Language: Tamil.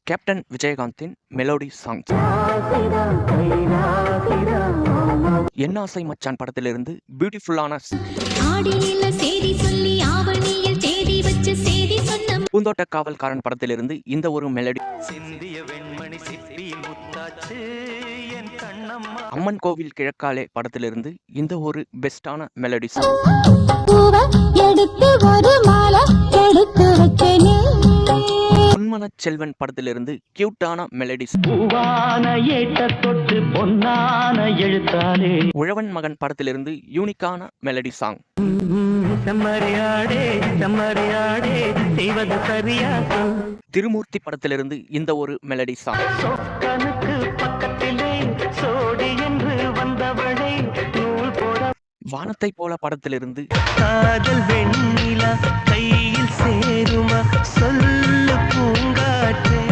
கேப்டன் விஜயகாந்தின் மெலோடி சாங்ஸ். என்னாசை மச்சான் படத்திலிருந்து பியூட்டிஃபுல்லான பூந்தோட்ட காவல்காரன் படத்திலிருந்து இந்த ஒரு மெலடி. அம்மன் கோவில் கிழக்காலே படத்திலிருந்து இந்த ஒரு பெஸ்டான மெலடி சாங். பொன்மன செல்வன் படத்திலிருந்து கியூட்டான மெலடிஸ். உழவன் மகன் படத்திலிருந்து யூனிக்கான மெலடி சாங். திருமூர்த்தி படத்திலிருந்து இந்த ஒரு மெலடி சாங். வானத்தை போல படத்திலிருந்து காதல் வெண்ணிலா கையில் சேருமா சொல்லு